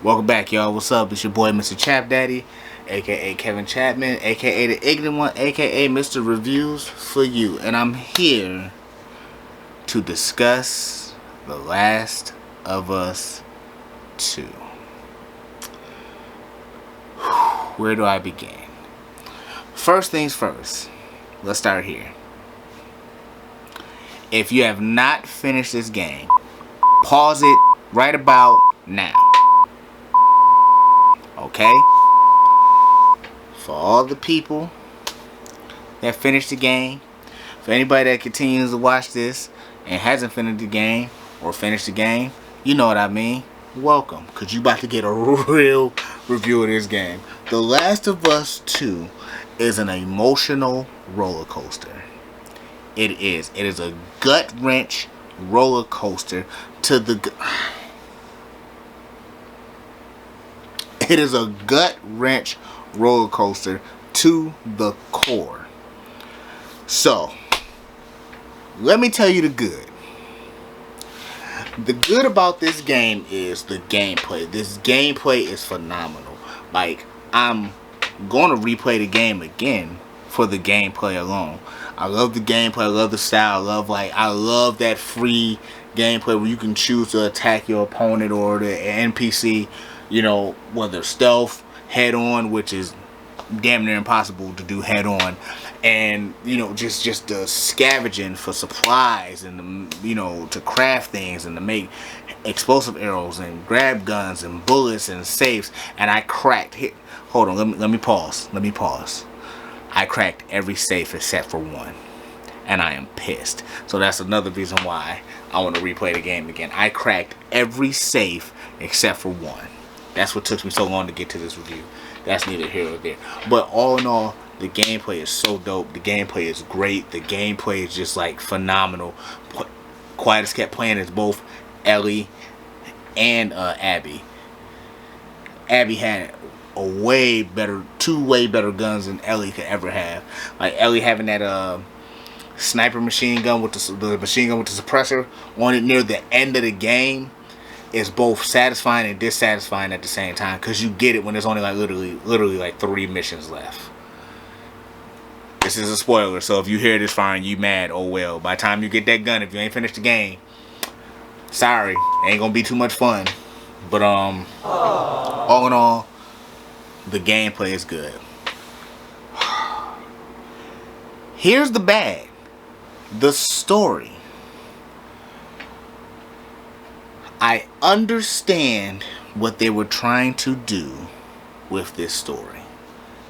Welcome back, y'all. What's up? It's your boy, Mr. Chap Daddy, aka Kevin Chapman, aka the Ignorant One, aka Mr. Reviews for You. And I'm here to discuss The Last of Us 2. Where do I begin? First things first, let's start here. If you have not finished this game, pause it right about now. Okay? For all the people that finished the game, for anybody that continues to watch this and hasn't finished the game or finished the game, you know what I mean. Welcome, because you about to get a real review of this game. The Last of Us 2 is an emotional roller coaster. It is. It is a gut wrench roller coaster to the. It is a gut wrench roller coaster to the core. So, let me tell you the good. The good about this game is the gameplay. This gameplay is phenomenal. Like, I'm going to replay the game again for the gameplay alone. I love the gameplay. I love the style. I love that free gameplay where you can choose to attack your opponent or the NPC. You know, whether stealth, head on, which is damn near impossible to do head on, and you know, just the scavenging for supplies and to craft things and to make explosive arrows and grab guns and bullets and safes. And I cracked. Hold on, let me pause. I cracked every safe except for one, and I am pissed. So that's another reason why I want to replay the game again. I cracked every safe except for one. That's what took me so long to get to this review. That's neither here nor there. But all in all, the gameplay is so dope. The gameplay is great. The gameplay is just like phenomenal. Quiet as kept playing as both Ellie and Abby. Abby had two way better guns than Ellie could ever have. Like Ellie having that sniper machine gun with the machine gun with the suppressor on it near the end of the game is both satisfying and dissatisfying at the same time, because you get it when there's only like literally like 3 missions left. This is a spoiler, so if you hear this far and you mad, oh well. By the time you get that gun, if you ain't finished the game, sorry, ain't gonna be too much fun. But all in all, the gameplay is good. Here's the bad. The story. I understand what they were trying to do with this story.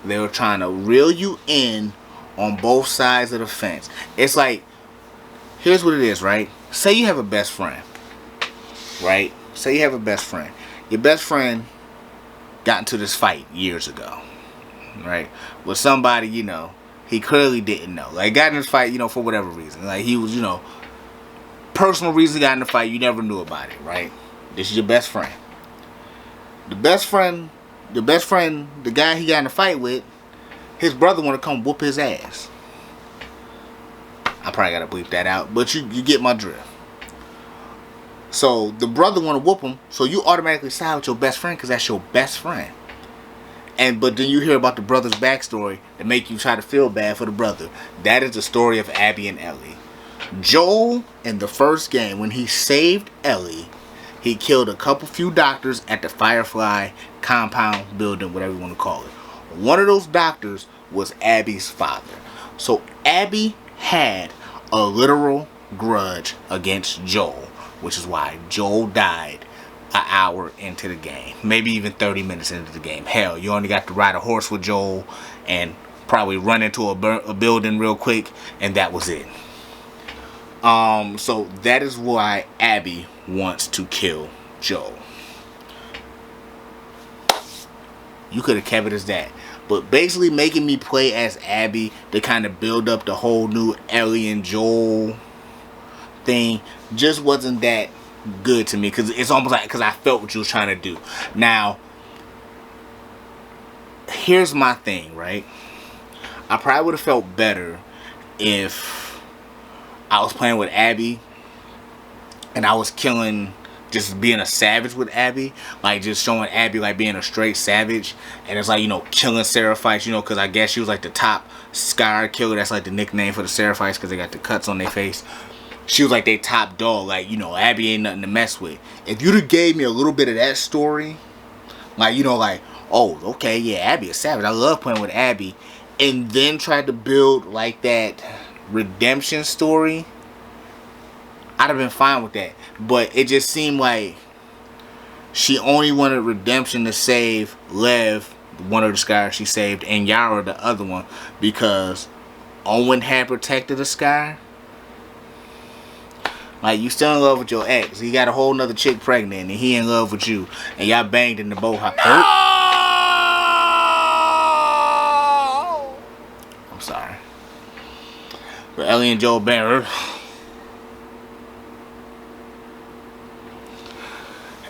They were trying to reel you in on both sides of the fence. It's like, here's what it is, right? Say you have a best friend, right? Say you have a best friend. Your best friend got into this fight years ago, right? With somebody, he clearly didn't know. Like, got in this fight, for whatever reason. Like, he was, personal reasons got in the fight, you never knew about it, right? This is your best friend. The guy he got in a fight with, his brother want to come whoop his ass. I probably gotta bleep that out, but you get my drift. So the brother want to whoop him, so you automatically side with your best friend because that's your best friend. But then you hear about the brother's backstory to make you try to feel bad for the brother. That is the story of Abby and Ellie. Joel, in the first game, when he saved Ellie, he killed a few doctors at the Firefly compound building, whatever you want to call it. One of those doctors was Abby's father. So Abby had a literal grudge against Joel, which is why Joel died an hour into the game. Maybe even 30 minutes into the game. Hell, you only got to ride a horse with Joel and probably run into a building real quick, and that was it. So that is why Abby wants to kill Joel. You could have kept it as that. But basically making me play as Abby to kind of build up the whole new Ellie and Joel thing just wasn't that good to me. Because it's almost like, because I felt what you was trying to do. Now, here's my thing, right? I probably would have felt better if I was playing with Abby and I was killing just being a savage with Abby, like just showing Abby like being a straight savage, and it's like, you know, killing Seraphites, you know, because I guess she was like the top scar killer. That's like the nickname for the Seraphites because they got the cuts on their face. She was like their top dog, like, you know, Abby ain't nothing to mess with. If you'd have gave me a little bit of that story, like, you know, like, oh, okay, yeah, Abby is savage, I love playing with Abby, and then tried to build like that redemption story, I'd have been fine with that. But it just seemed like she only wanted redemption to save Lev, one of the Scars she saved, and Yara, the other one, because Owen had protected the Scar. Like, you still in love with your ex, he got a whole nother chick pregnant, and he in love with you, and y'all banged in the boat house. No! I'm sorry. But Ellie and Joel Banner,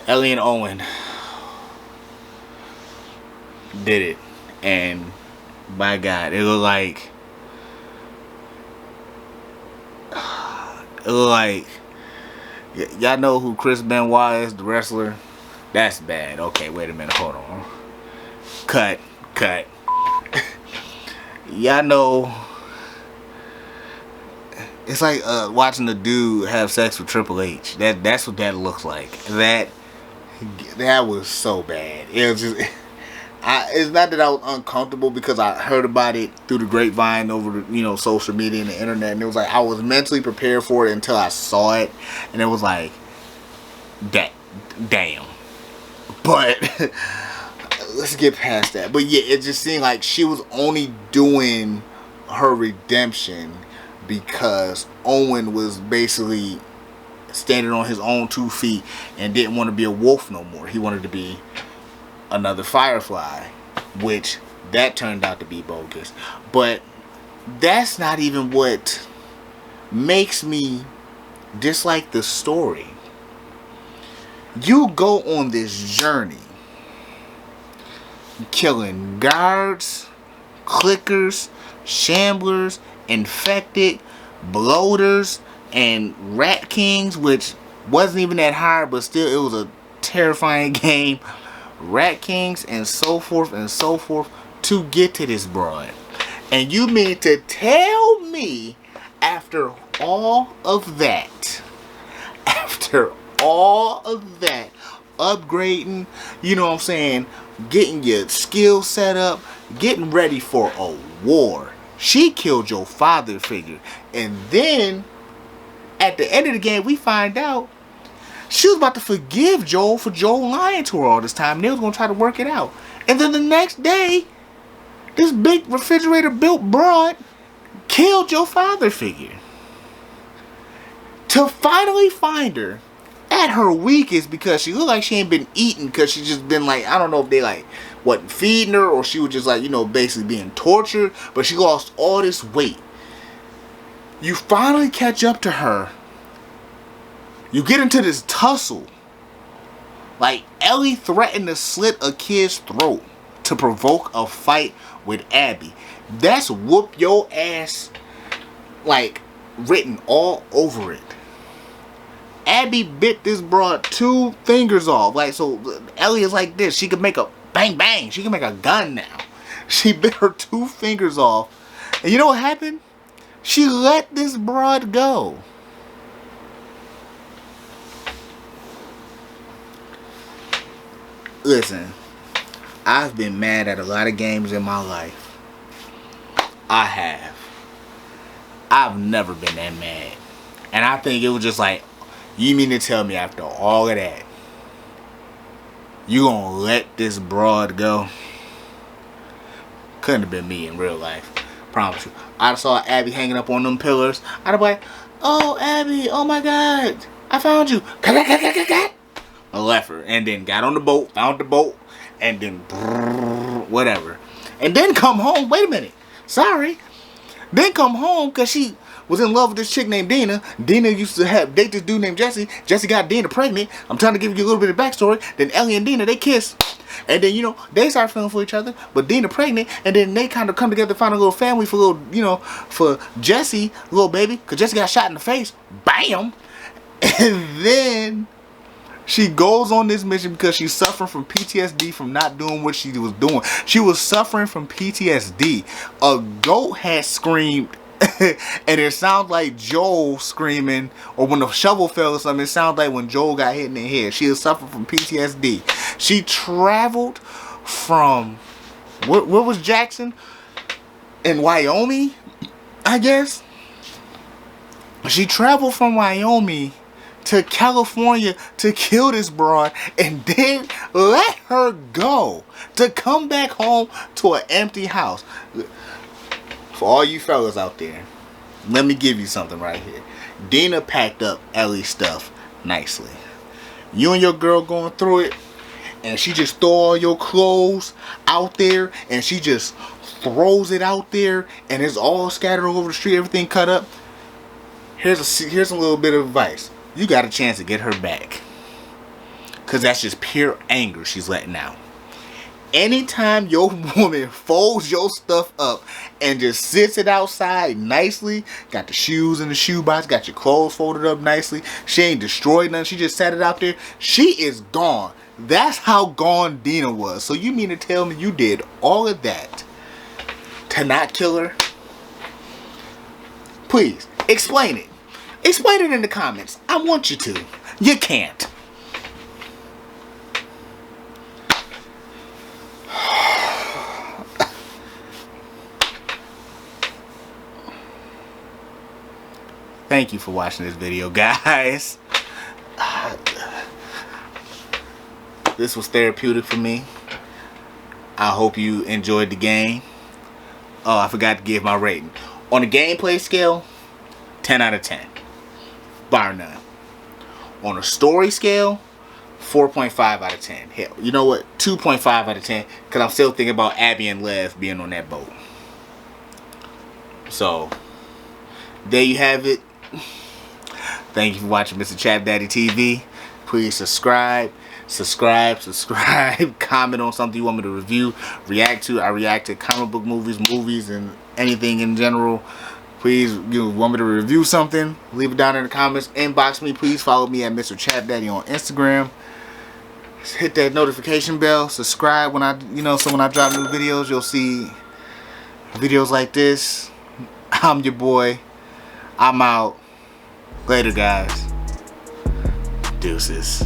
Ellie and Owen did it, and by God, it looked like y'all know who Chris Benoit is, the wrestler? That's bad. Okay, wait a minute, hold on. Cut. Y'all know, it's like watching a dude have sex with Triple H. That's what that looks like. That was so bad. It was just, it's not that I was uncomfortable because I heard about it through the grapevine over the, you know, social media and the internet, and it was like I was mentally prepared for it until I saw it, and it was like, damn. But let's get past that. But yeah, it just seemed like she was only doing her redemption because Owen was basically standing on his own 2 feet and didn't want to be a wolf no more. He wanted to be another Firefly, which that turned out to be bogus. But that's not even what makes me dislike the story. You go on this journey killing guards, clickers, shamblers, infected, bloaters, and rat kings, which wasn't even that hard, but still it was a terrifying game. Rat kings and so forth to get to this broad. And you mean to tell me after all of that, upgrading, you know what I'm saying, getting your skill set up, getting ready for a war, she killed your father figure, and then at the end of the game we find out she was about to forgive Joel for Joel lying to her all this time, and they was going to try to work it out. And then the next day, this big refrigerator built broad killed your father figure. To finally find her at her weakest, because she looked like she ain't been eating, because she just been like, I don't know if they like wasn't feeding her, or she was just like, you know, basically being tortured, but she lost all this weight. You finally catch up to her. You get into this tussle. Like, Ellie threatened to slit a kid's throat to provoke a fight with Abby. That's whoop your ass, like, written all over it. Abby bit this broad 2 fingers off. Like, so Ellie is like this. She could make a bang bang. She can make a gun now. She bit her 2 fingers off. And you know what happened? She let this broad go. Listen, I've been mad at a lot of games in my life. I have. I've never been that mad. And I think it was just like, you mean to tell me after all of that, you gonna let this broad go? Couldn't have been me in real life. Promise you. I saw Abby hanging up on them pillars. I'd be like, oh, Abby, oh my God, I found you. I left her, and then got on the boat, found the boat, and then whatever. And then come home. Wait a minute. Sorry. Then come home because she was in love with this chick named Dina. Dina used to date this dude named Jesse. Jesse got Dina pregnant. I'm trying to give you a little bit of backstory. Then Ellie and Dina, they kiss. And then, you know, they start feeling for each other. But Dina pregnant. And then they kind of come together to find a little family for little, you know, for Jesse, little baby. Because Jesse got shot in the face. Bam. And then She goes on this mission because she's suffering from PTSD from not doing what she was doing. She was suffering from PTSD. A goat had screamed and it sounds like Joel screaming, or when the shovel fell or something, it sounds like when Joel got hit in the head. She was suffering from PTSD. She traveled from, where was Jackson? In Wyoming, I guess. She traveled from Wyoming to California to kill this broad and then let her go to come back home to an empty house. For all you fellas out there, let me give you something right here. Dina packed up Ellie's stuff nicely. You and your girl going through it, and she just throw all your clothes out there, and she just throws it out there, and it's all scattered over the street, everything cut up. Here's a little bit of advice. You got a chance to get her back, because that's just pure anger she's letting out. Anytime your woman folds your stuff up and just sits it outside nicely, got the shoes in the shoebox, got your clothes folded up nicely, she ain't destroyed nothing, she just sat it out there, she is gone. That's how gone Dina was. So you mean to tell me you did all of that to not kill her? Please, explain it. Explain it in the comments. I want you to. You can't. Thank you for watching this video, guys. This was therapeutic for me. I hope you enjoyed the game. Oh, I forgot to give my rating. On the gameplay scale, 10 out of 10. Bar none. On a story scale, 4.5 out of 10. Hell, you know what? 2.5 out of 10. Because I'm still thinking about Abby and Lev being on that boat. So, there you have it. Thank you for watching Mr. Chap Daddy TV. Please subscribe. Comment on something you want me to review, react to. I react to comic book movies, and anything in general. Please, you want me to review something, leave it down in the comments. Inbox me. Please follow me at Mr. Chap Daddy on Instagram. Hit that notification bell. Subscribe when so when I drop new videos, you'll see videos like this. I'm your boy. I'm out. Later, guys. Deuces.